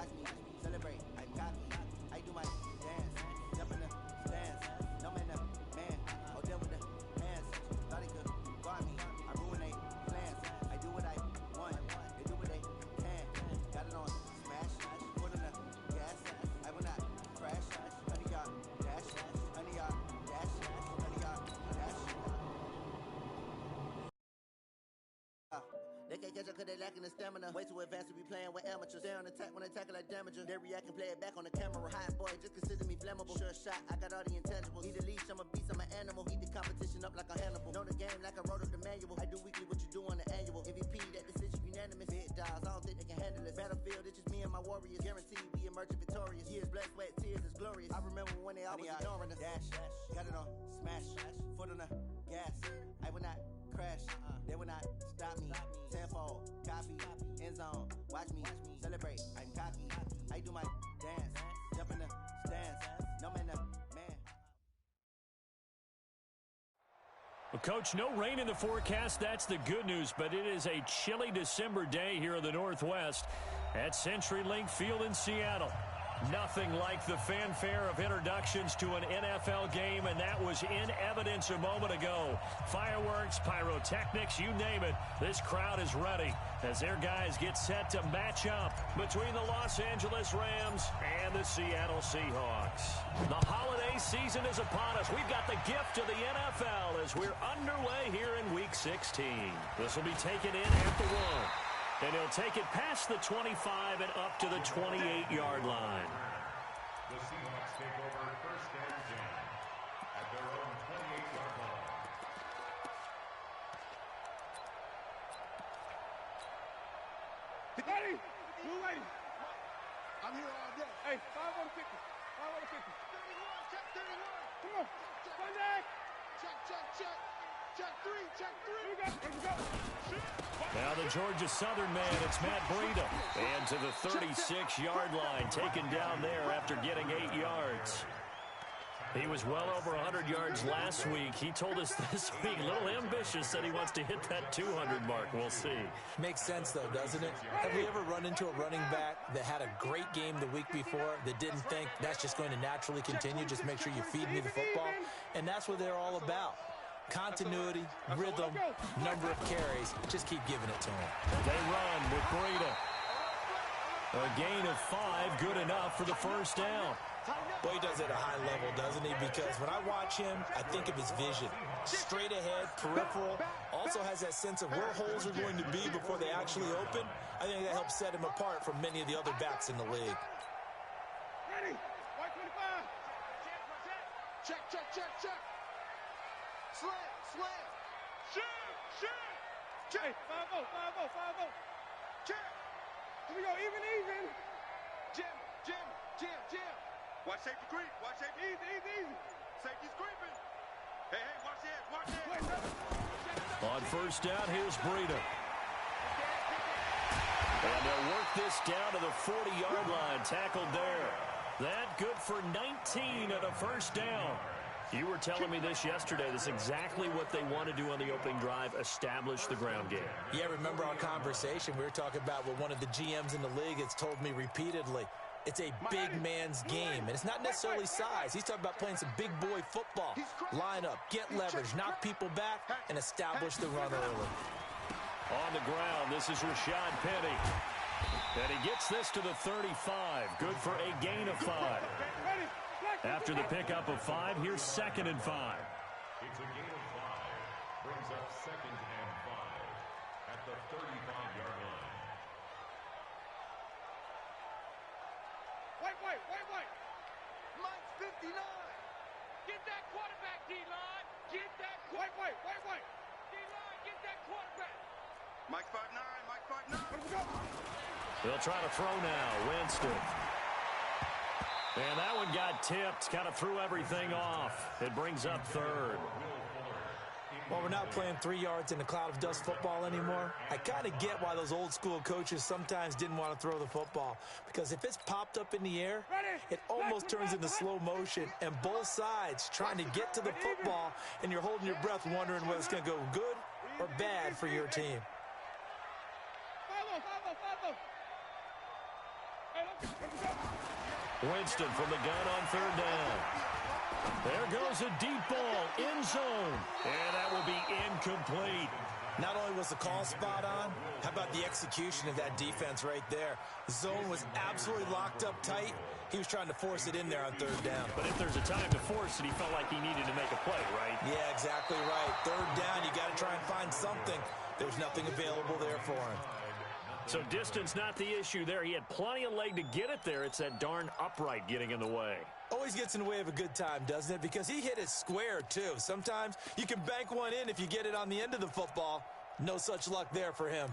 watch me celebrate. I'm cocky. I do my dance, jump in the stands. No man, man. Oh, deal with the hands. Thought he could guard me. I ruin they plans. I do what I want. They do what they can. Got it on smash. Foot on the gas. I will not crash. Honey, y'all dash. Honey, y'all dash. Honey, y'all dash. They can't catch up cause they lacking the stamina. Way too advanced to be playing with amateurs. Stay on attack when they tackle like damager. They react and play it back on the camera. Hot boy, just consider me flammable. Sure shot, I got all the intangibles. Need a leash, I'm a beast, I'm an animal. Heat the competition up like a Hannibal. Know the game like I wrote up the manual. I do weekly what you do on the annual. MVP, that decision unanimous. Big dials, I don't think they can handle it. Battlefield, it's just me and my warriors. Guaranteed we emerging victorious. Years, blood, sweat, tears is glorious. I remember when they always ignoring us. Dash, got it on smash. Foot on the gas. I will not crash. They will not stop me. Tenfold, copy, end zone. Watch me celebrate. I'm cocky. I do my dance. Jump in the stands. No man, man. Well, Coach, no rain in the forecast. That's the good news, but it is a chilly December day here in the Northwest at CenturyLink Field in Seattle. Nothing like the fanfare of introductions to an NFL game, and that was in evidence a moment ago. Fireworks, pyrotechnics, you name it. This crowd is ready as their guys get set to match up between the Los Angeles Rams and the Seattle Seahawks. The holiday season is upon us. We've got the gift of the NFL as we're underway here in Week 16. This will be taken in at the 1. And he'll take it past the 25 and up to the 28-yard line. The Seahawks take over first and 10 at their own 28-yard line. Ready? Move ready. I'm here all day. Hey, 5 on the 50. 5 on the 50. 31, check 31. Come on. Sunday. Check, check, check. Check 3, check 3. Here we go. Here we go. Now the Georgia Southern man, it's Matt Breida. And to the 36-yard line, taken down there after getting 8 yards. He was well over 100 yards last week. He told us this week, a little ambitious, said he wants to hit that 200 mark. We'll see. Makes sense, though, doesn't it? Have we ever run into a running back that had a great game the week before that didn't think that's just going to naturally continue? Just make sure you feed me the football. And that's what they're all about. Continuity, rhythm, number of carries. Just keep giving it to him. They run with Breida. A gain of 5, good enough for the first down. Well, he does it at a high level, doesn't he? Because when I watch him, I think of his vision. Straight ahead, peripheral. Also has that sense of where holes are going to be before they actually open. I think that helps set him apart from many of the other backs in the league. Ready? 125. Check, check, check, check. Slam, slam. Shoot, shoot. Check. 5-0, 5-0, 5-0. Check. Here we go, even. Jim, Jim, Jim, Jim. Watch safety creep, watch safety. Easy. Safety's creeping. Hey, watch the edge, watch the edge. On first down, here's Breida. And they'll work this down to the 40-yard line, tackled there. That good for 19 at a first down. You were telling me this yesterday. This is exactly what they want to do on the opening drive, establish the ground game. Yeah, remember our conversation? We were talking about what one of the GMs in the league has told me repeatedly. It's a big man's game, and it's not necessarily size. He's talking about playing some big boy football. Line up, get leverage, knock people back, and establish the run early. On the ground, this is Rashad Penny. And he gets this to the 35. Good for a gain of 5. After the pickup of 5, here's 2nd and 5. It's a gain of 5. Brings up 2nd and 5 at the 35-yard line. Wait. Mike's 59. Get that quarterback, D-line. Get that quarterback. Wait. D-line, get that quarterback. Mike's 5'9", Let's go. They'll try to throw now. Winston. And that one got tipped. Kind of threw everything off. It brings up 3rd. Well, we're not playing 3 yards in a cloud of dust football anymore. I kind of get why those old school coaches sometimes didn't want to throw the football. Because if it's popped up in the air, it almost turns into slow motion. And both sides trying to get to the football, and you're holding your breath wondering whether it's going to go good or bad for your team. Winston from the gun on third down. There goes a deep ball, end zone, and that will be incomplete. Not only was the call spot on, how about the execution of that defense right there? The zone was absolutely locked up tight. He was trying to force it in there on third down. But if there's a time to force it, he felt like he needed to make a play, right? Yeah, exactly right. Third down, you got to try and find something. There's nothing available there for him. So distance not the issue there. He had plenty of leg to get it there. It's that darn upright getting in the way. Always gets in the way of a good time, doesn't it? Because he hit it square, too. Sometimes you can bank one in if you get it on the end of the football. No such luck there for him.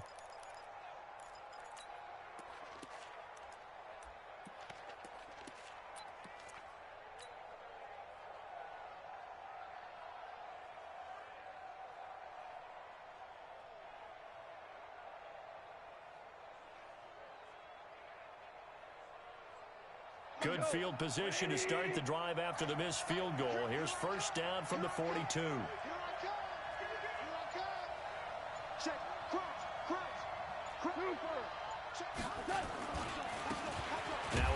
Good field position to start the drive after the missed field goal. Here's first down from the 42. Now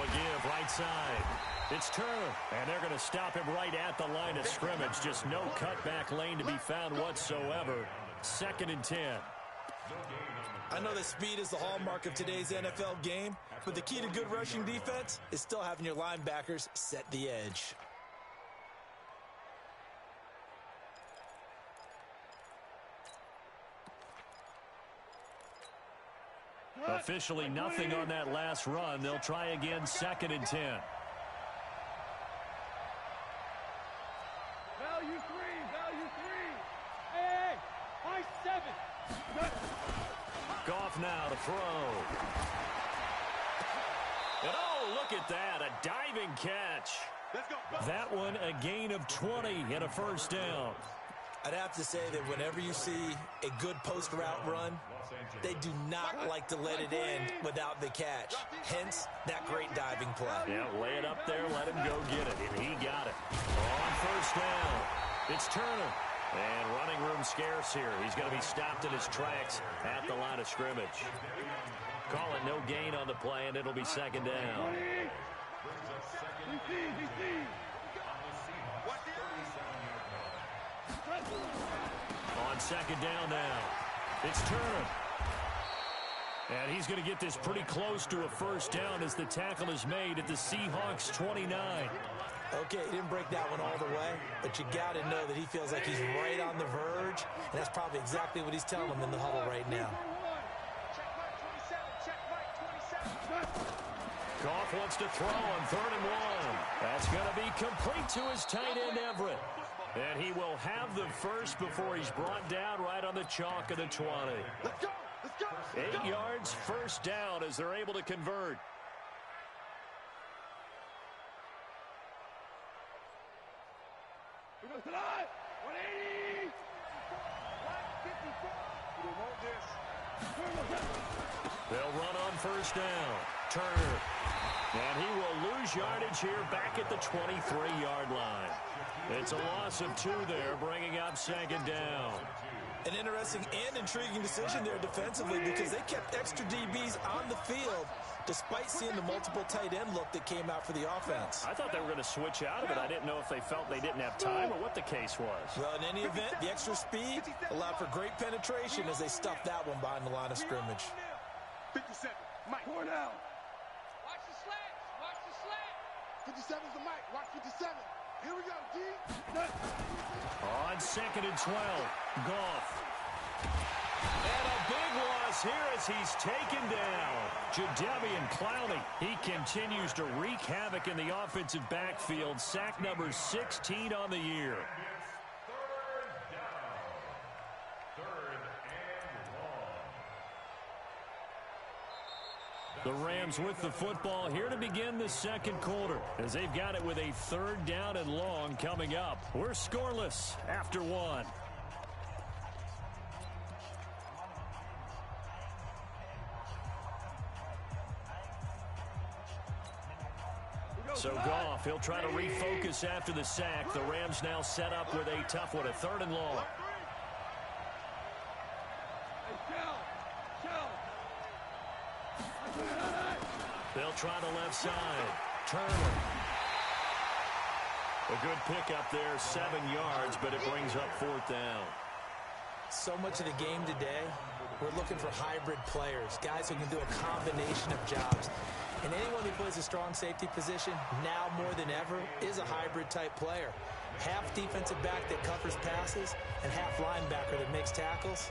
a give right side. It's Turner, and they're going to stop him right at the line of scrimmage. Just no cutback lane to be found whatsoever. 2nd and 10. I know that speed is the hallmark of today's NFL game, but the key to good rushing defense is still having your linebackers set the edge. Officially nothing on that last run. They'll try again, 2nd and 10. Value three. Hey, high 7. Goff now to throw. And oh, look at that, a diving catch. Let's go. That one a gain of 20 and a first down. I'd have to say that whenever you see a good post route run, they do not like to let it end without the catch. Hence, that great diving play. Yeah, lay it up there, let him go get it, and he got it. On first down, it's Turner. And running room scarce here. He's going to be stopped in his tracks at the line of scrimmage. Call it no gain on the play, and it'll be 2nd down. On 2nd down now, it's Turner. And he's going to get this pretty close to a first down as the tackle is made at the Seahawks 29. Okay, he didn't break that one all the way, but you got to know that he feels like he's right on the verge, and that's probably exactly what he's telling them in the huddle right now. Goff wants to throw on 3rd and 1. That's going to be complete to his tight end, Everett. And he will have the first before he's brought down right on the chalk of the 20. Let's go. 8 yards, first down as they're able to convert. We go tonight. 180. 154. They'll run on first down. Turner. And he will lose yardage here back at the 23-yard line. It's a loss of 2 there, bringing up 2nd down. An interesting and intriguing decision there defensively because they kept extra DBs on the field despite seeing the multiple tight end look that came out for the offense. I thought they were going to switch out of it. I didn't know if they felt they didn't have time or what the case was. Well, in any event, the extra speed allowed for great penetration as they stuffed that one behind the line of scrimmage. 57. Mike. Four down. Watch the slant. 57 is the mic. Watch 57. Here we go, D. On 2nd and 12, Goff. And a big loss here as he's taken down. Jadeveon Clowney, he continues to wreak havoc in the offensive backfield. Sack number 16 on the year. The Rams with the football here to begin the 2nd quarter as they've got it with a 3rd down and long coming up. We're scoreless after 1. So Goff, he'll try to refocus after the sack. The Rams now set up with a tough one, a 3rd and long. They'll try the left side. Turner. A good pickup there, 7 yards, but it brings up 4th down. So much of the game today, we're looking for hybrid players, guys who can do a combination of jobs. And anyone who plays a strong safety position, now more than ever, is a hybrid-type player. Half defensive back that covers passes and half linebacker that makes tackles.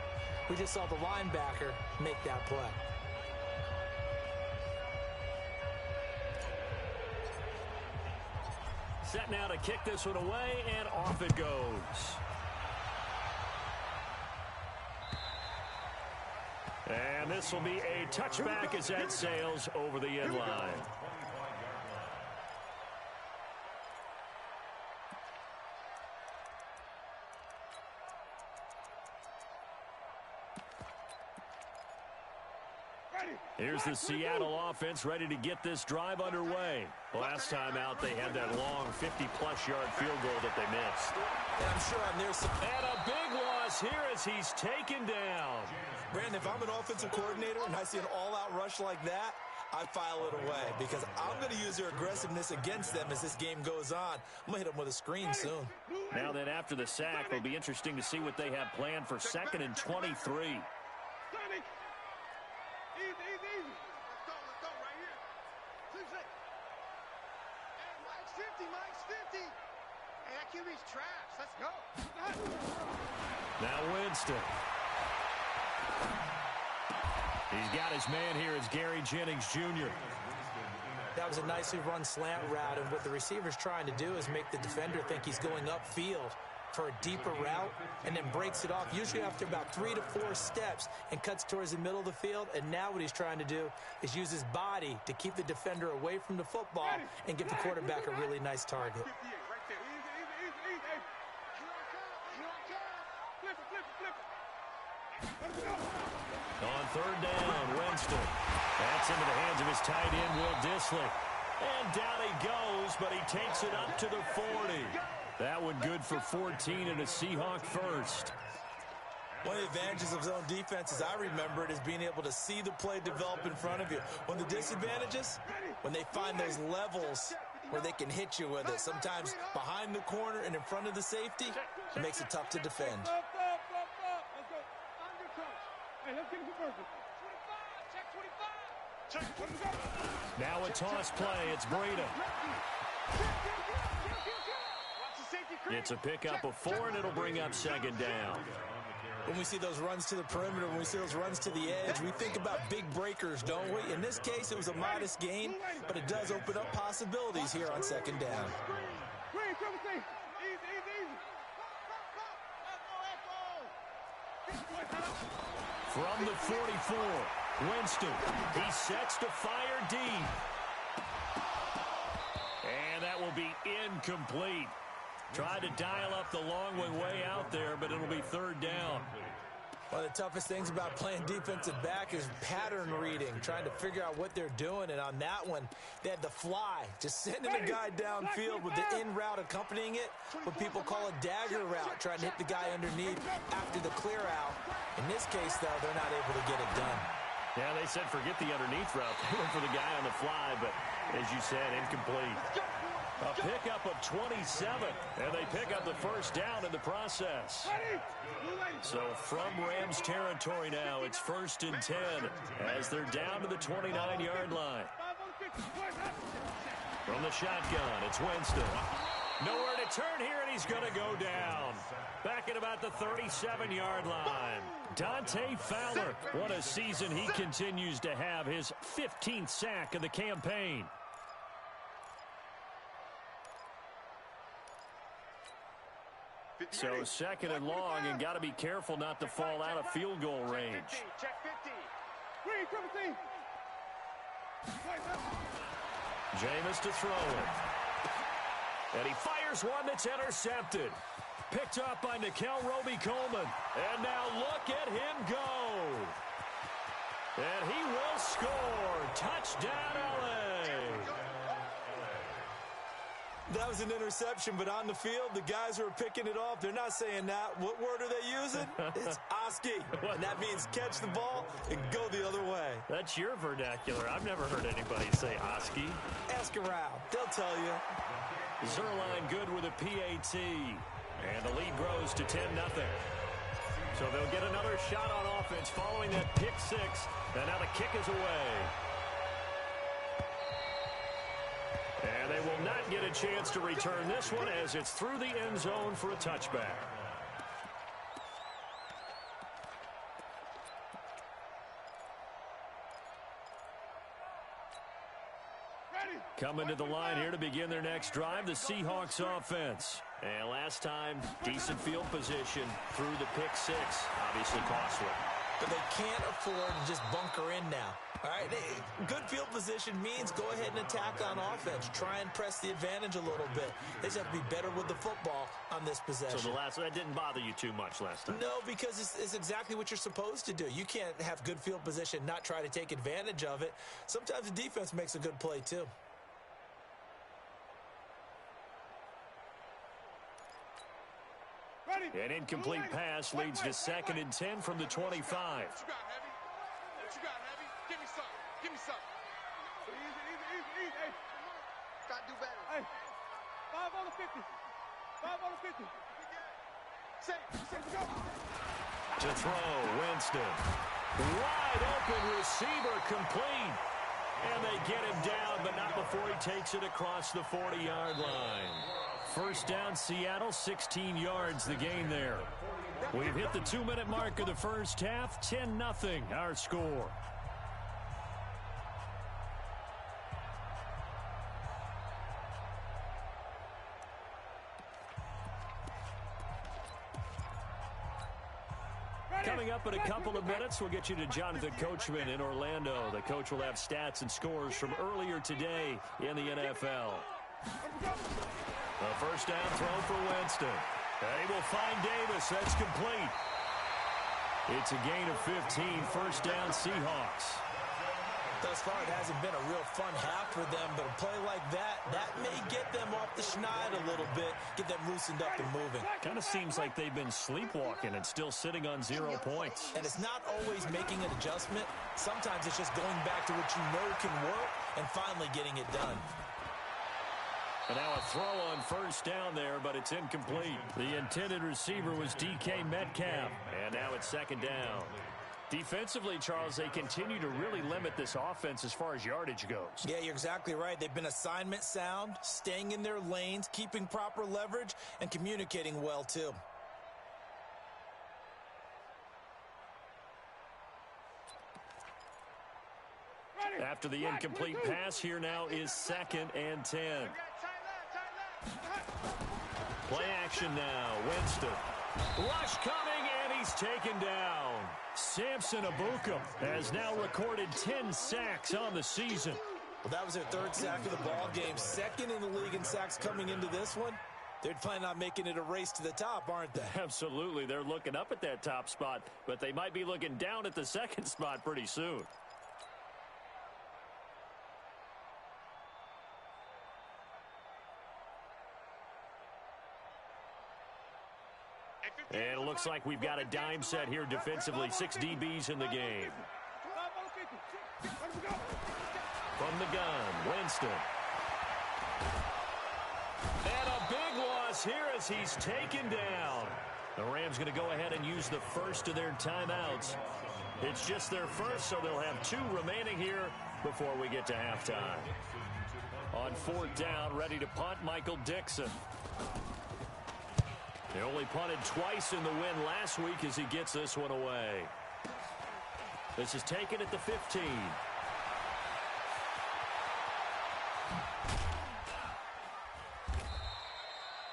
We just saw the linebacker make that play. Set now to kick this one away, and off it goes. And this will be a touchback as that sails over the end line. Here's the Seattle offense ready to get this drive underway. Last time out, they had that long 50-plus yard field goal that they missed. And I'm sure on their side. And a big loss here as he's taken down. Brandon, if I'm an offensive coordinator and I see an all-out rush like that, I file it away because I'm going to use their aggressiveness against them as this game goes on. I'm going to hit them with a screen soon. Now then, after the sack, it'll be interesting to see what they have planned for 2nd and 23. Easy. Let's go right here. 2-6. Hey, Mike's 50. Hey, that QB's trash. Let's go. Now Winston. He's got his man here. It's Gary Jennings Jr. That was a nicely run slant route, and what the receiver's trying to do is make the defender think he's going upfield for a deeper route, and then breaks it off, usually after about 3 to 4 steps, and cuts towards the middle of the field. And now what he's trying to do is use his body to keep the defender away from the football and give the quarterback a really nice target. On 3rd down, Winston. That's into the hands of his tight end, Will Dissly. And down he goes, but he takes it up to the 40. That one good for 14 and a Seahawk first. One of the advantages of zone defense, as I remember it, is being able to see the play develop in front of you. One of the disadvantages, when they find those levels where they can hit you with it, sometimes behind the corner and in front of the safety, it makes it tough to defend. Now a toss play. It's Breida. It's a pickup of 4, and it'll bring up 2nd down. When we see those runs to the perimeter, when we see those runs to the edge, we think about big breakers, don't we? In this case, it was a modest gain, but it does open up possibilities here on 2nd down. From the 44, Winston. He sets to fire deep. And that will be incomplete. Tried to dial up the long way out there, but it'll be 3rd down. One of the toughest things about playing defensive back is pattern reading, trying to figure out what they're doing. And on that one, they had the fly, just sending a guy downfield with the in route accompanying it, what people call a dagger route, trying to hit the guy underneath after the clear out. In this case, though, they're not able to get it done. Yeah, they said forget the underneath route. They went for the guy on the fly, but as you said, incomplete. A pickup of 27, and they pick up the 1st down in the process. So from Rams territory now, it's 1st and 10 as they're down to the 29-yard line. From the shotgun, it's Winston. Nowhere to turn here, and he's going to go down. Back at about the 37-yard line. Dante Fowler, what a season he continues to have, his 15th sack of the campaign. So 2nd and long, and got to be careful not to fall out of field goal range. Check 50. Jameis to throw it. And he fires one that's intercepted. Picked up by Nickel Roby-Coleman. And now look at him go. And he will score. Touchdown, LA. That was an interception, but on the field, the guys who are picking it off, they're not saying that. What word are they using? It's Oski. And that means catch the ball and go the other way. That's your vernacular. I've never heard anybody say Oski. Ask around. They'll tell you. Zerline good with a PAT. And the lead grows to 10-0. So they'll get another shot on offense following that pick six. And now the kick is away. And they will not get a chance to return this one as it's through the end zone for a touchback. Coming to the line here to begin their next drive, the Seahawks offense. And last time, decent field position through the pick six. Obviously costly. But they can't afford to just bunker in now. All right, good field position means go ahead and attack on offense. Try and press the advantage a little bit. They just have to be better with the football on this possession. So that didn't bother you too much last time? No, because it's exactly what you're supposed to do. You can't have good field position, not try to take advantage of it. Sometimes the defense makes a good play, too. An incomplete pass leads to 2nd and 10 from the 25. What you got, Heavy? What you got, Heavy? Give me some. Give me some. Easy. Hey. Got to do better. Hey. 5 on the 50. 5 on the 50. Go. To throw, Winston. Wide open receiver complete. And they get him down, but not before he takes it across the 40-yard line. First down, Seattle, 16 yards the gain there. We've hit the 2-minute mark of the first half, 10-0 our score. Coming up in a couple of minutes, we'll get you to Jonathan Coachman in Orlando. The coach will have stats and scores from earlier today in the NFL. A first down throw for Winston. And he will find Davis. That's complete. It's a gain of 15. First down, Seahawks. Thus far, it hasn't been a real fun half for them, but a play like that may get them off the schneid a little bit, get them loosened up and moving. Kind of seems like they've been sleepwalking and still sitting on 0 points. And it's not always making an adjustment. Sometimes it's just going back to what you know can work and finally getting it done. And now a throw on first down there, but it's incomplete. The intended receiver was DK Metcalf. And now it's 2nd down. Defensively, Charles, they continue to really limit this offense as far as yardage goes. Yeah, you're exactly right. They've been assignment sound, staying in their lanes, keeping proper leverage, and communicating well, too. After the incomplete pass, here now is 2nd and 10. Play action now. Winston. Rush coming, and he's taken down. Samson Ebukam has now recorded 10 sacks on the season. Well, that was their 3rd sack of the ball game. 2nd in the league in sacks coming into this one. They're planning on making it a race to the top, aren't they? Absolutely. They're looking up at that top spot, but they might be looking down at the 2nd spot pretty soon. And it looks like we've got a dime set here defensively. 6 DBs in the game. From the gun, Winston. And a big loss here as he's taken down. The Rams going to go ahead and use the first of their timeouts. It's just their first, so they'll have 2 remaining here before we get to halftime. On 4th down, ready to punt, Michael Dixon. They only punted twice in the win last week as he gets this one away. This is taken at the 15.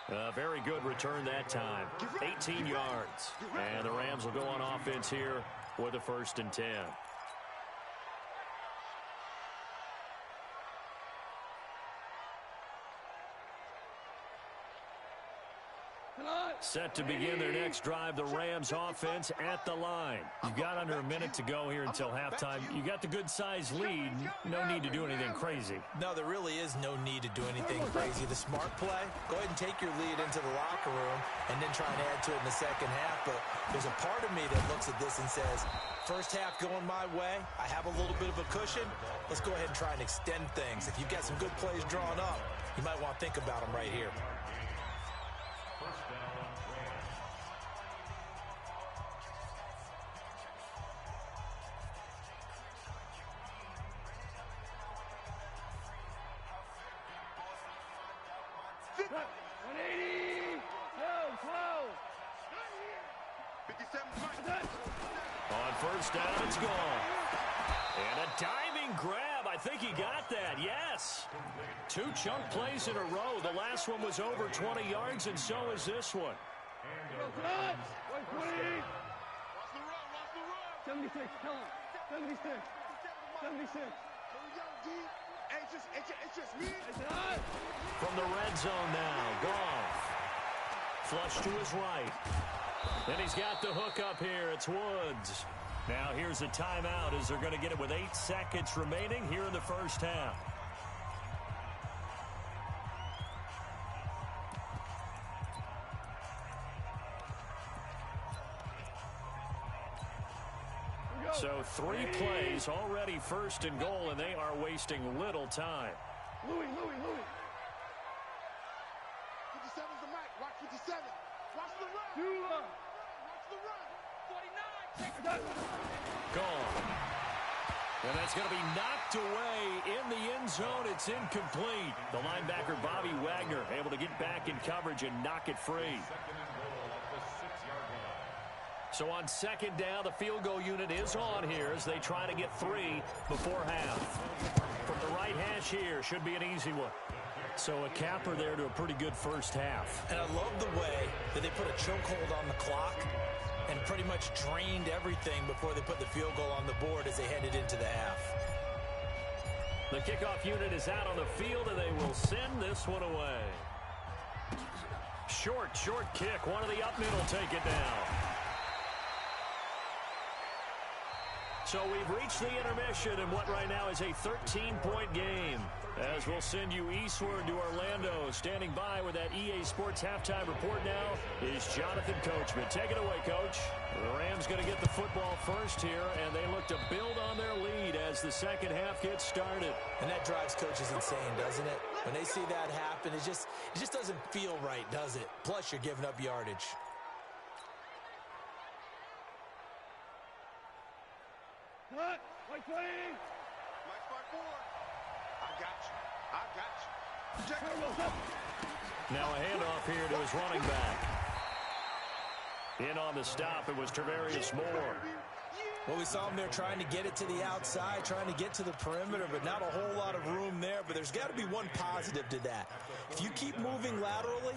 A very good return that time. 18 yards. And the Rams will go on offense here with a 1st and 10. Come on. Set to begin their next drive, the Rams offense at the line. You've got under a minute to go here until halftime. You got the good-sized lead. No need to do anything crazy. No, there really is no need to do anything crazy. The smart play, go ahead and take your lead into the locker room and then try and add to it in the second half. But there's a part of me that looks at this and says, first half going my way, I have a little bit of a cushion. Let's go ahead and try and extend things. If you've got some good plays drawn up, you might want to think about them right here. First down, Rams. On first down, it's gone. And a diving grab. I think he got that. Yes. 2 chunk plays in a row. The last one was over 20 yards, and so is this one. 76, tell him. 76. 76. It's just me. From the red zone now, Goff. Flush to his right. Then he's got the hook up here. It's Woods. Now here's a timeout as they're going to get it with 8 seconds remaining here in the first half. So 3 plays already first and goal, and they are wasting little time. Louis. 57's the mic. Watch 57. Watch the run. Watch the run. 49. Gone. And that's going to be knocked away in the end zone. It's incomplete. The linebacker, Bobby Wagner, able to get back in coverage and knock it free. Second and goal at the 6-yard line. So on second down, the field goal unit is on here as they try to get 3 before half. From the right hash here, should be an easy one. So a capper there to a pretty good first half. And I love the way that they put a chokehold on the clock and pretty much drained everything before they put the field goal on the board as they headed into the half. The kickoff unit is out on the field, and they will send this one away. Short kick. One of the up middle take it down. So we've reached the intermission in what right now is a 13-point game. As we'll send you eastward to Orlando. Standing by with that EA Sports halftime report now is Jonathan Coachman. Take it away, Coach. The Rams going to get the football first here, and they look to build on their lead as the second half gets started. And that drives coaches insane, doesn't it? When they see that happen, it just doesn't feel right, does it? Plus, you're giving up yardage. What? White 20. Black spot 4. I got you. Check it. Now a handoff here to his running back. In on the stop, it was Travarius Moore. Well, we saw him there trying to get it to the outside, trying to get to the perimeter, but not a whole lot of room there. But there's got to be one positive to that. If you keep moving laterally,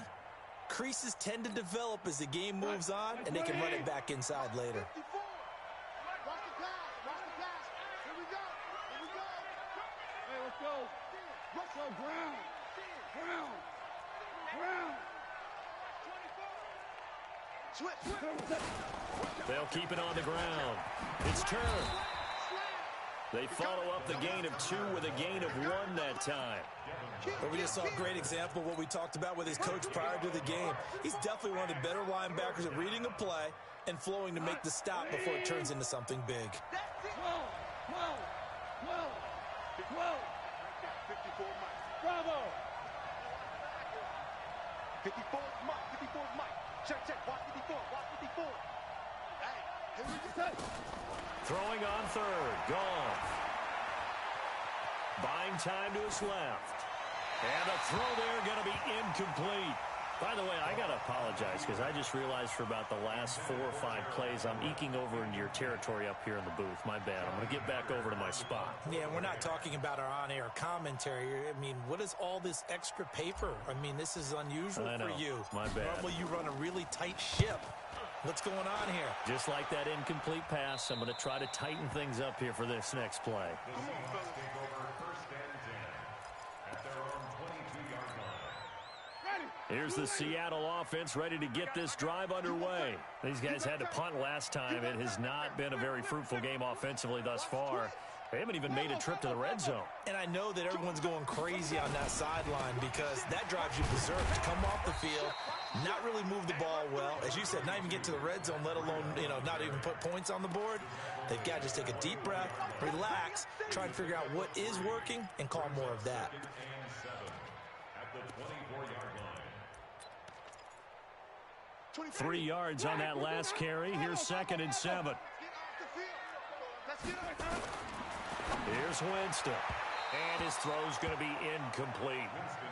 creases tend to develop as the game moves on, and they can run it back inside later. They'll keep it on the ground. It's turned. They follow up the gain of 2 with a gain of 1 that time. Well, we just saw a great example of what we talked about with his coach prior to the game. He's definitely one of the better linebackers at reading a play and flowing to make the stop before it turns into something big. 12. 54 Mike. Bravo. 54 Mike. Check. Watch 54. Hey, here we go. Throwing on third. Gone. Buying time to his left. And a throw there going to be incomplete. By the way, I got to apologize because I just realized for about the last 4 or 5 plays, I'm eking over into your territory up here in the booth. My bad. I'm going to get back over to my spot. Yeah, we're not talking about our on-air commentary. I mean, what is all this extra paper? I mean, this is unusual for you. My bad. Normally you run a really tight ship. What's going on here? Just like that incomplete pass, I'm going to try to tighten things up here for this next play. The Seahawks take over first and 10 at their own 22-yard line. Here's the Seattle offense ready to get this drive underway. These guys had to punt last time. It has not been a very fruitful game offensively thus far. They haven't even made a trip to the red zone. And I know that everyone's going crazy on that sideline because that drives you berserk to come off the field, not really move the ball well. As you said, not even get to the red zone, let alone, not even put points on the board. They've got to just take a deep breath, relax, try and figure out what is working, and call more of that. At the 24-yard line. 3 yards on that last carry. Here's 2nd and 7. Here's Winston. And his throw's going to be incomplete.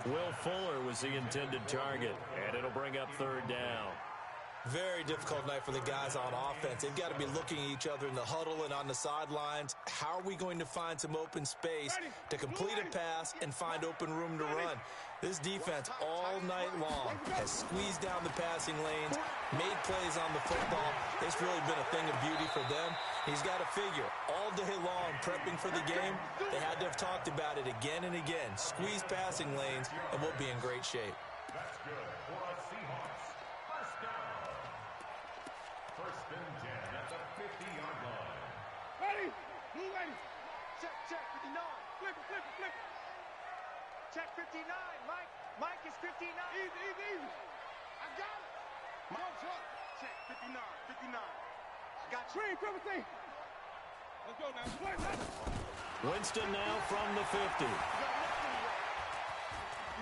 Will Fuller was the intended target. And it'll bring up 3rd down. Very difficult night for the guys on offense. They've got to be looking at each other in the huddle and on the sidelines. How are we going to find some open space to complete a pass and find open room to run? This defense all night long has squeezed down the passing lanes, made plays on the football. It's really been a thing of beauty for them. He's got to figure all day long prepping for the game. They had to have talked about it again and again. Squeeze passing lanes, and we'll be in great shape. That's good for a Seahawks. First down. 1st and 10 at the 50-yard line. Ready? Move ready. Check, 59. Flip it, flip it, flip it. Check 59. Mike is 59. Easy. I got it. Check 59, 59. I got you. Triple C. Let's go now. Winston now from the 50. You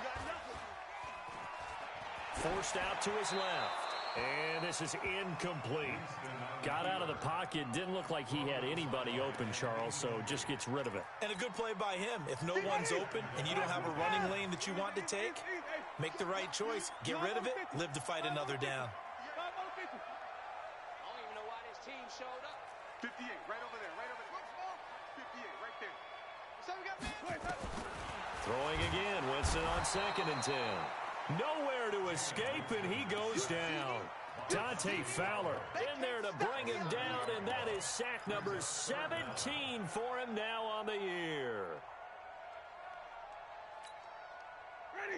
got nothing. Forced out to his left. And this is incomplete. Got out of the pocket. Didn't look like he had anybody open, Charles, so just gets rid of it. And a good play by him. If no one's open and you don't have a running lane that you want to take, make the right choice. Get rid of it. Live to fight another down. I don't even know why this team showed up. 58, right over there, right over there. 58, right there. So we got Throwing again. Winston on 2nd and 10. Nowhere to escape, and he goes down. Dante Fowler in there to bring him down, and that is sack number 17 for him now on the year.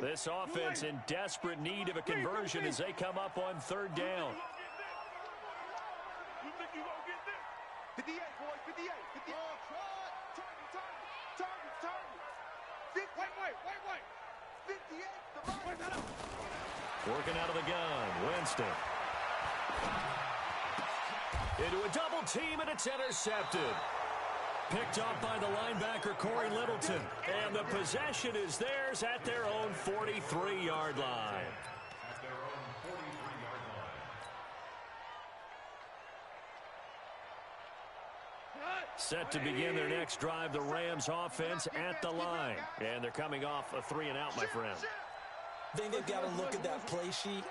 This offense in desperate need of a conversion as they come up on 3rd down. You think you gonna get this? 58, boys, 58. Target. Wait. 58, the ball. Working out of the gun, Winston. Into a double team, and it's intercepted. Picked up by the linebacker, Corey Littleton. And the possession is theirs at their own 43-yard line. At their own 43-yard line. Set to begin their next drive, the Rams offense at the line. And they're coming off a 3-and-out, my friend. I think they've got to look at that play sheet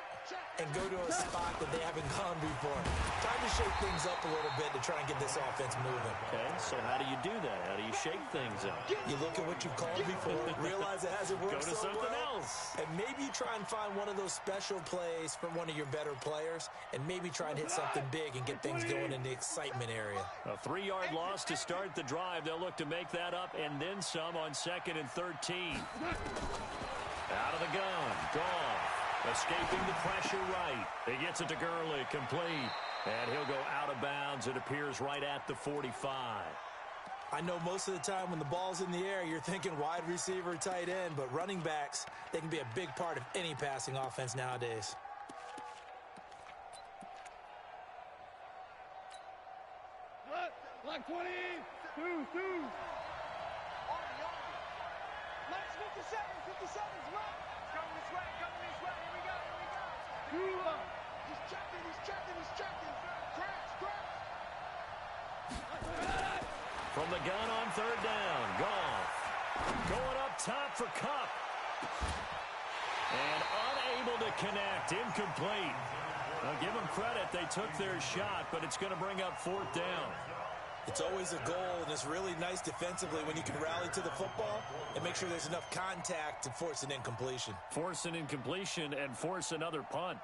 and go to a spot that they haven't gone before. Time to shake things up a little bit to try and get this offense moving. Okay, so how do you do that? How do you shake things up? You look at what you've called before, realize it hasn't worked Go to so something well, else. and maybe you try and find one of those special plays from one of your better players, and maybe try and hit something big and get things going in the excitement area. A 3-yard loss to start the drive. They'll look to make that up and then some on 2nd and 13. Out of the gun, Goff, escaping the pressure right. He gets it to Gurley, complete. And he'll go out of bounds, it appears, right at the 45. I know most of the time when the ball's in the air, you're thinking wide receiver, tight end, but running backs, they can be a big part of any passing offense nowadays. Like 20, two. Let's 57's right. It's coming this way. Here we go. He's checking. Crash. From the gun on 3rd down, Goff going up top for Kupp. And unable to connect, incomplete. Now give them credit, they took their shot, but it's going to bring up 4th down. It's always a goal, and it's really nice defensively when you can rally to the football and make sure there's enough contact to force an incompletion. Force an incompletion and force another punt.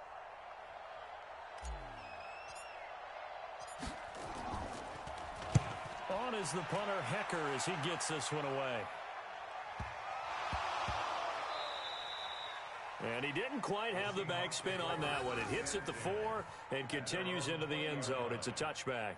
On is the punter, Hecker, as he gets this one away. And he didn't quite have the backspin on that one. It hits at the 4 and continues into the end zone. It's a touchback.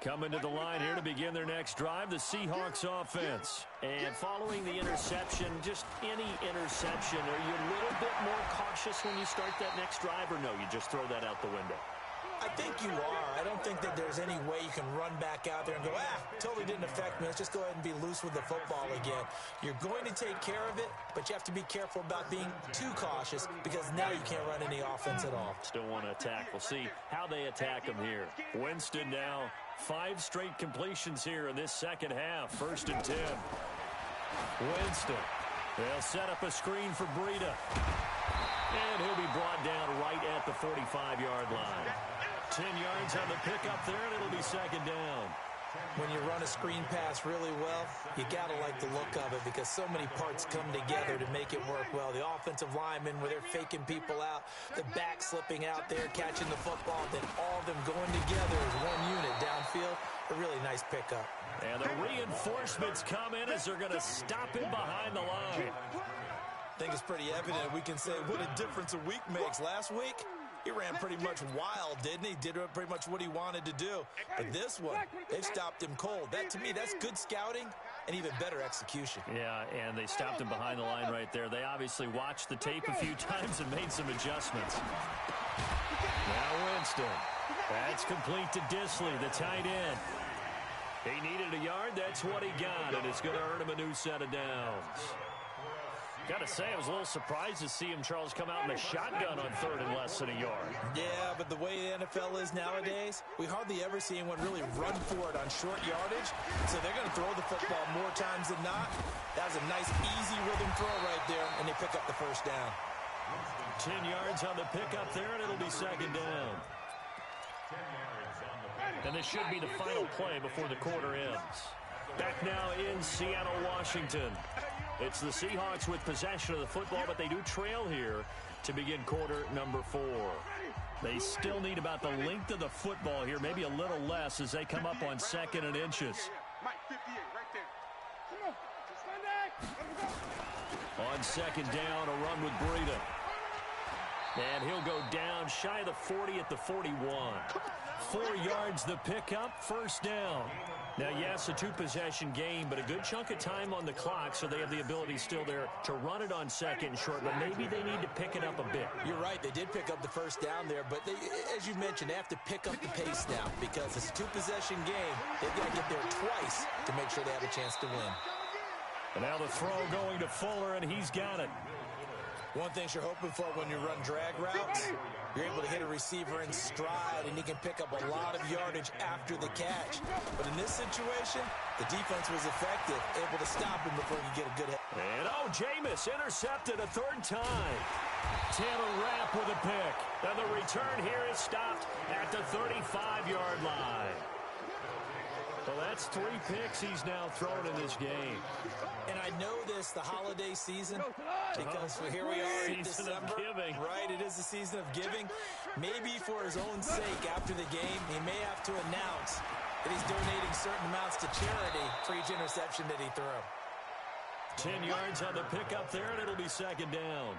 Coming to the line here to begin their next drive, the Seahawks offense. And following the interception, just any interception, are you a little bit more cautious when you start that next drive, or no, you just throw that out the window? I think you are. I don't think that there's any way you can run back out there and go, totally didn't affect me. Let's just go ahead and be loose with the football again. You're going to take care of it, but you have to be careful about being too cautious because now you can't run any offense at all. Still want to attack. We'll see how they attack them here. Winston now 5 straight completions here in this second half. 1st and 10. Winston. They'll set up a screen for Breida. And he'll be brought down right at the 45-yard line. 10 yards on the pickup there, and it'll be 2nd down. When you run a screen pass really well, you got to like the look of it because so many parts come together to make it work well. The offensive linemen, where they're faking people out, the back slipping out there, catching the football, then all of them going together as one unit downfield. A really nice pickup. And the reinforcements come in as they're going to stop him behind the line. I think it's pretty evident. We can say what a difference a week makes. Last week, he ran pretty much wild, didn't he? Did pretty much what he wanted to do. But this one, they've stopped him cold. That, to me, that's good scouting and even better execution. Yeah, and they stopped him behind the line right there. They obviously watched the tape a few times and made some adjustments. Now Winston. That's complete to Disley, the tight end. He needed a yard. That's what he got, and it's going to earn him a new set of downs. Got to say, I was a little surprised to see him, Charles, come out in a shotgun on 3rd and less than a yard. Yeah, but the way the NFL is nowadays, we hardly ever see anyone really run for it on short yardage. So they're going to throw the football more times than not. That was a nice, easy rhythm throw right there, and they pick up the 1st down. 10 yards on the pickup there, and it'll be 2nd down. And this should be the final play before the quarter ends. Back now in Seattle, Washington. It's the Seahawks with possession of the football, but they do trail here to begin quarter number 4. They still need about the length of the football here, maybe a little less as they come up on 2nd and inches. On 2nd down, a run with Breida. And he'll go down shy of the 40 at the 41. 4 yards the pickup, 1st down. Now, yes, a 2-possession game, but a good chunk of time on the clock, so they have the ability still there to run it on 2nd and short, but maybe they need to pick it up a bit. You're right. They did pick up the 1st down there, but they, as you mentioned, they have to pick up the pace now because it's a 2-possession game. They've got to get there twice to make sure they have a chance to win. And now the throw going to Fuller, and he's got it. One thing you're hoping for when you run drag routes, you're able to hit a receiver in stride, and he can pick up a lot of yardage after the catch. But in this situation, the defense was effective, able to stop him before he could get a good hit. And, Jameis intercepted a 3rd time. Taylor Rapp with a pick. And the return here is stopped at the 35-yard line. Well, that's 3 picks he's now thrown in this game. And I know this, the holiday season, because here we are in December. Of giving. Right, it is the season of giving. Maybe for his own sake after the game, he may have to announce that he's donating certain amounts to charity for each interception that he threw. 10 yards on the pickup there, and it'll be 2nd down.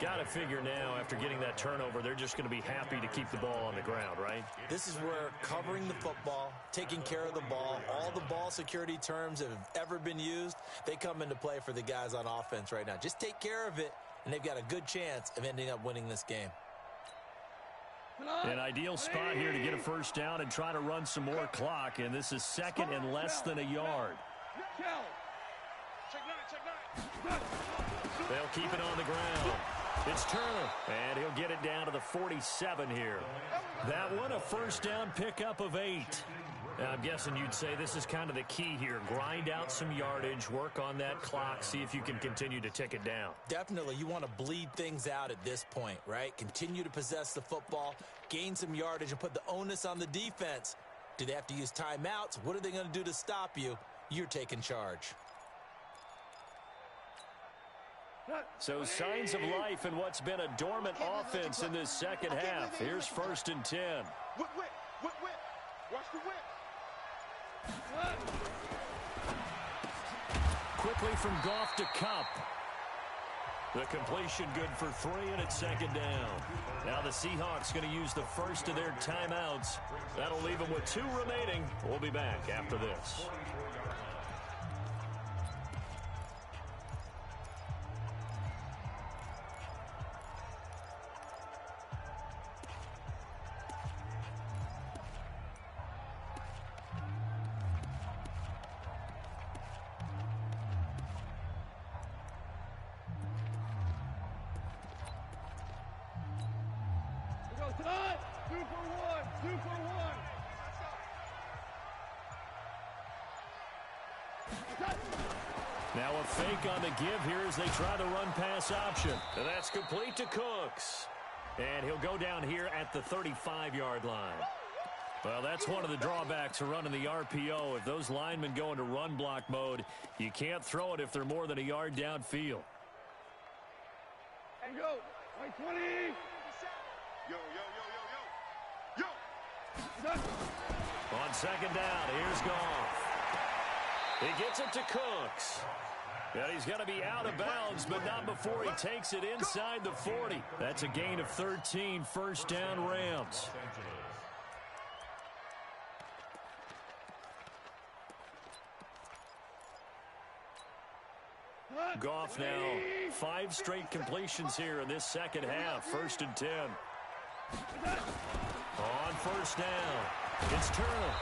Got to figure now, after getting that turnover, they're just going to be happy to keep the ball on the ground, right? This is where covering the football, taking care of the ball, all the ball security terms that have ever been used, they come into play for the guys on offense right now. Just take care of it, and they've got a good chance of ending up winning this game. An ideal spot here to get a 1st down and try to run some more clock, and this is 2nd and less than a yard. They'll keep it on the ground. It's Turner, and he'll get it down to the 47 here. That one, a 1st down pickup of 8. Now, I'm guessing you'd say this is kind of the key here. Grind out some yardage, work on that clock, see if you can continue to tick it down. Definitely. You want to bleed things out at this point, right? Continue to possess the football, gain some yardage, and put the onus on the defense Do they have to use timeouts? What are they going to do to stop you? You're taking charge. So signs of life in what's been a dormant offense in this second half. Here's 1st and 10. Whip. Watch the whip. Quickly from Goff to Cup. The completion good for 3, and it's 2nd down. Now the Seahawks going to use the first of their timeouts. That'll leave them with 2 remaining. We'll be back after this. Tonight, 2 for 1. Now a fake on the give here as they try the run-pass option. And that's complete to Cooks. And he'll go down here at the 35-yard line. Well, that's one of the drawbacks of running the RPO. If those linemen go into run block mode, you can't throw it if they're more than a yard downfield. And go. 20. Yo. On 2nd down, here's Goff. He gets it to Cooks. And he's going to be out of bounds, but not before he takes it inside the 40. That's a gain of 13, 1st down Rams. Goff now 5 straight completions here in this second half. 1st and 10. On 1st down, it's Turner.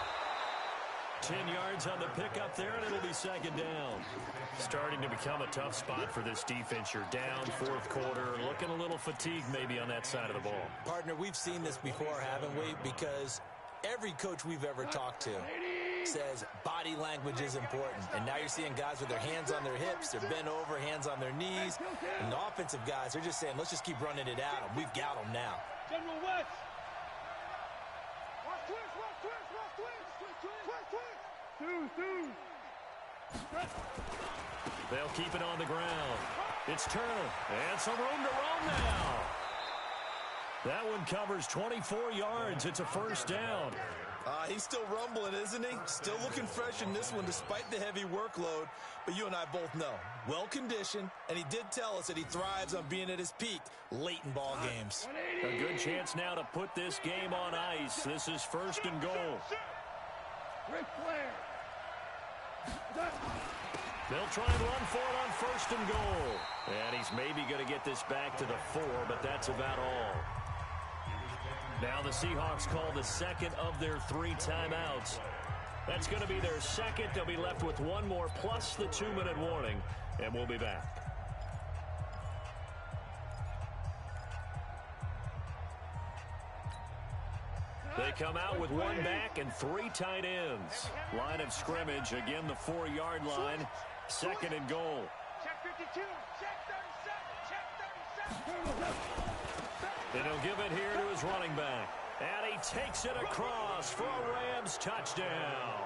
10 yards on the pickup there, and it'll be 2nd down. Starting to become a tough spot for this defense. You're down 4th quarter, looking a little fatigued maybe on that side of the ball. Partner, we've seen this before, haven't we? Because every coach we've ever talked to says body language is important. And now you're seeing guys with their hands on their hips, they're bent over, hands on their knees. And the offensive guys are just saying, let's just keep running it at them. We've got them now. General West. They'll keep it on the ground. It's Turner. And some room to roam now. That one covers 24 yards. It's a 1st down. He's still rumbling, isn't he? Still looking fresh in this one despite the heavy workload. But you and I both know, well-conditioned, and he did tell us that he thrives on being at his peak late in ball games. A good chance now to put this game on ice. This is 1st and goal. Ric Flair. They'll try and run for it on 1st and goal. And he's maybe going to get this back to the 4, but that's about all. Now the Seahawks call the 2nd of their 3 timeouts. That's going to be their 2nd. They'll be left with 1 more plus the 2-minute warning, and we'll be back. They come out with 1 back and 3 tight ends. Line of scrimmage, again the 4-yard line. 2nd and goal. Check 52. Check 37. Check 37. And he'll give it here to his running back. And he takes it across for a Rams touchdown.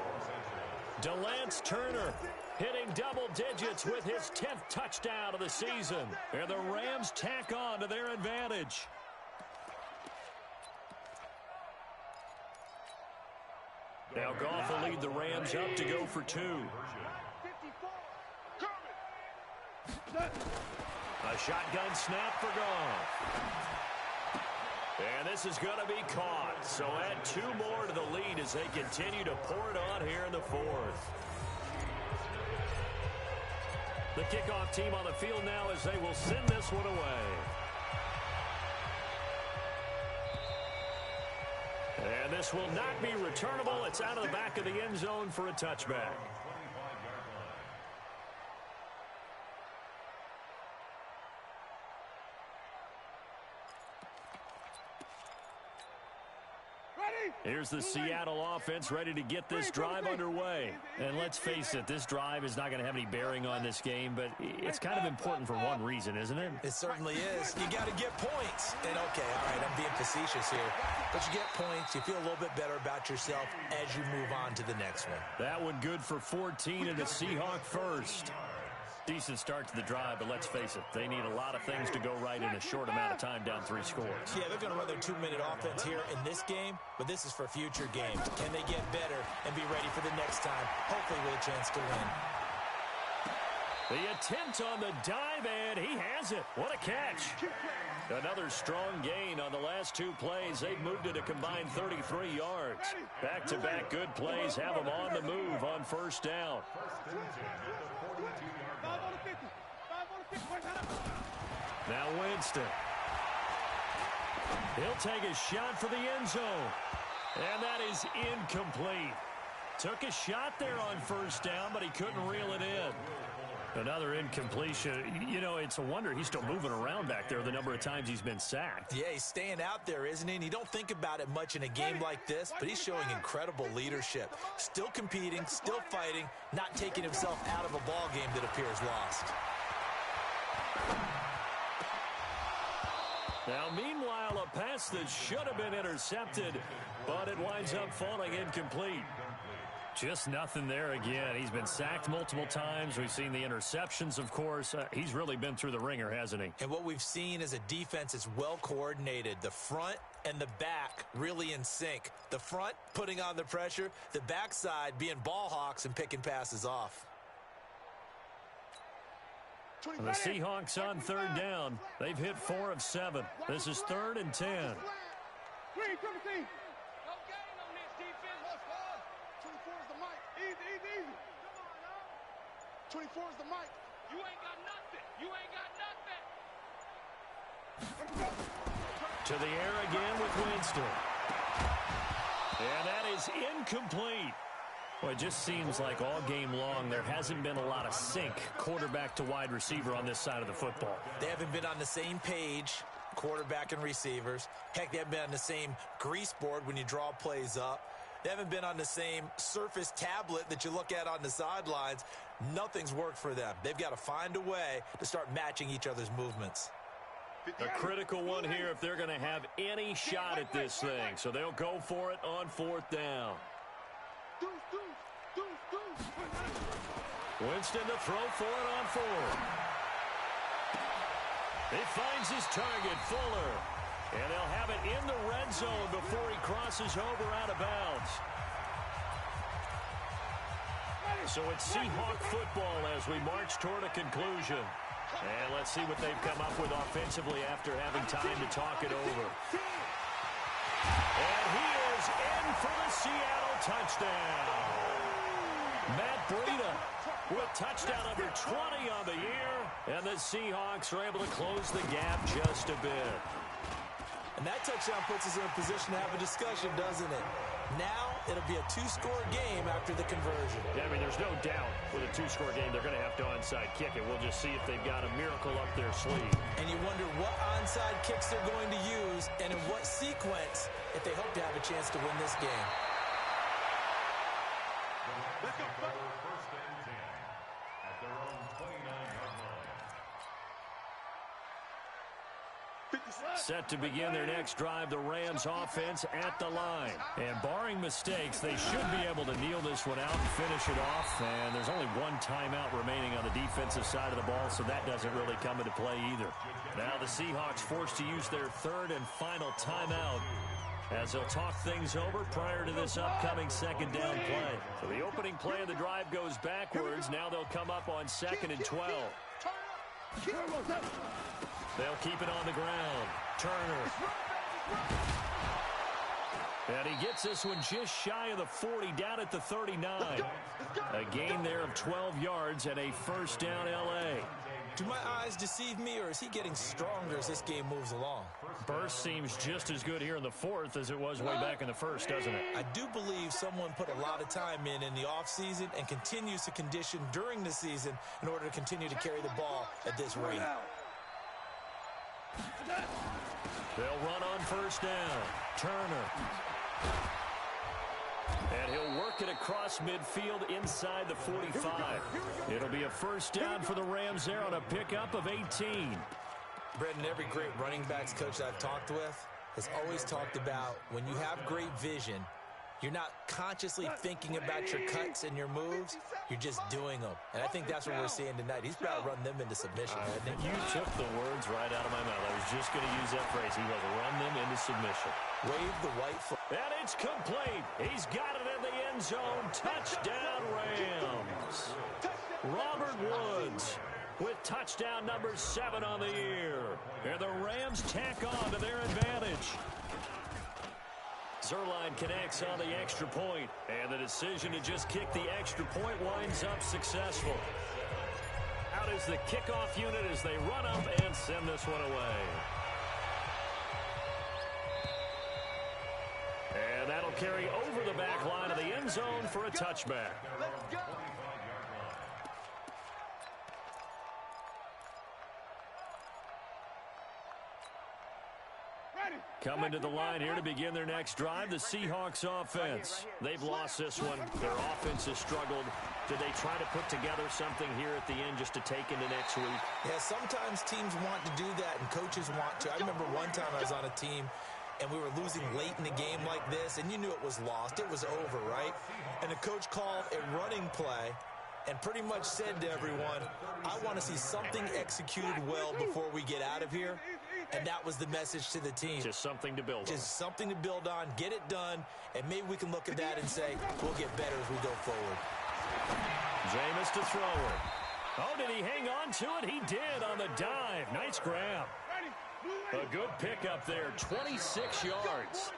Delance Turner hitting double digits with his 10th touchdown of the season. And the Rams tack on to their advantage. Now Goff will lead the Rams up to go for 2. A shotgun snap for Goff. And this is going to be caught. So add 2 more to the lead as they continue to pour it on here in the 4th. The kickoff team on the field now as they will send this one away. And this will not be returnable. It's out of the back of the end zone for a touchback. Ready? Here's the Seattle offense ready to get this drive underway. And let's face it, this drive is not going to have any bearing on this game, but it's kind of important for one reason, isn't it? It certainly is. You got to get points. And, okay, all right, I'm being facetious here. But you get points, you feel a little bit better about yourself as you move on to the next one. That one good for 14 and a Seahawk first. Decent start to the drive, but let's face it, they need a lot of things to go right in a short amount of time down 3 scores. Yeah, they're going to run their 2-minute offense here in this game, but this is for future games. Can they get better and be ready for the next time, hopefully with a chance to win? The attempt on the dive, and he has it. What a catch. Another strong gain on the last 2 plays. They've moved it a combined 33 yards. Back-to-back good plays have them on the move on first down. Now Winston. He'll take a shot for the end zone. And that is incomplete. Took a shot there on first down, but he couldn't reel it in. Another incompletion. You know, it's a wonder he's still moving around back there the number of times he's been sacked. Yeah, he's staying out there, isn't he? And you don't think about it much in a game like this, but he's showing incredible leadership. Still competing, still fighting, not taking himself out of a ball game that appears lost. Now, meanwhile, a pass that should have been intercepted, but it winds up falling incomplete. Just nothing there again. He's been sacked multiple times. We've seen the interceptions, of course. He's really been through the ringer, hasn't he? And what we've seen is a defense that's well coordinated. The front and the back really in sync. The front putting on the pressure, the backside being ball hawks and picking passes off. And the Seahawks on third down. They've hit 4 of 7. This is 3rd and 10. 24 is the mic. You ain't got nothing. You ain't got nothing. To the air again with Winston. And that is incomplete. Well, it just seems like all game long there hasn't been a lot of sync quarterback to wide receiver on this side of the football. They haven't been on the same page, quarterback and receivers. Heck, they haven't been on the same grease board when you draw plays up. They haven't been on the same surface tablet that you look at on the sidelines. Nothing's worked for them. They've got to find a way to start matching each other's movements. A critical one here if they're going to have any shot at this thing. So they'll go for it on 4th down. Winston to throw for it on 4th. He finds his target, Fuller. And they'll have it in the red zone before he crosses over out of bounds. So it's Seahawk football as we march toward a conclusion. And let's see what they've come up with offensively after having time to talk it over. And he is in for the Seattle touchdown. Matt Breida with touchdown number 20 on the year. And the Seahawks are able to close the gap just a bit. And that touchdown puts us in a position to have a discussion, doesn't it? Now it'll be a 2-score game after the conversion. Yeah, I mean, there's no doubt with a 2-score game they're going to have to onside kick it. We'll just see if they've got a miracle up their sleeve. And you wonder what onside kicks they're going to use and in what sequence if they hope to have a chance to win this game. Let's go. First and 10 at their own 29-yard line. Set to begin their next drive, the Rams offense at the line. And barring mistakes, they should be able to kneel this one out and finish it off. And there's only one timeout remaining on the defensive side of the ball, so that doesn't really come into play either. Now the Seahawks forced to use their 3rd and final timeout as they'll talk things over prior to this upcoming 2nd down play. So the opening play of the drive goes backwards. Now they'll come up on 2nd and 12. They'll keep it on the ground. Turner. And he gets this one just shy of the 40, down at the 39. A gain there of 12 yards and a first down L.A. Do my eyes deceive me, or is he getting stronger as this game moves along? Burst seems just as good here in the 4th as it was way back in the 1st, doesn't it? I do believe someone put a lot of time in the offseason and continues to condition during the season in order to continue to carry the ball at this rate. They'll run on first down. Turner. And he'll work it across midfield inside the 45. It'll be a first down for the Rams there on a pickup of 18. Brendan, every great running backs coach that I've talked with has always talked about when you have great vision, you're not consciously thinking about your cuts and your moves. You're just doing them. And I think that's what we're seeing tonight. He's about to run them into submission. You took the words right out of my mouth. I was just going to use that phrase. He has run them into submission. Wave the white flag. And it's complete. He's got it in the end zone. Touchdown, Rams. Robert Woods with touchdown number 7 on the year. And the Rams tack on to their advantage. Zerline connects on the extra point, and the decision to just kick the extra point winds up successful. Out is the kickoff unit as they run up and send this one away. And that'll carry over the back line of the end zone for a touchback. Let's go. Coming to the line here to begin their next drive, the Seahawks offense. They've lost this one. Their offense has struggled. Did they try to put together something here at the end just to take into next week? Yeah, sometimes teams want to do that and coaches want to. I remember one time I was on a team and we were losing late in the game like this, and you knew it was lost. It was over, right? And the coach called a running play and pretty much said to everyone, I want to see something executed well before we get out of here. And that was the message to the team. Just something to build on. Just something to build on, get it done, and maybe we can look at that and say, we'll get better as we go forward. Jameis to throw it. Oh, did he hang on to it? He did on the dive. Nice grab. A good pickup there, 26 yards.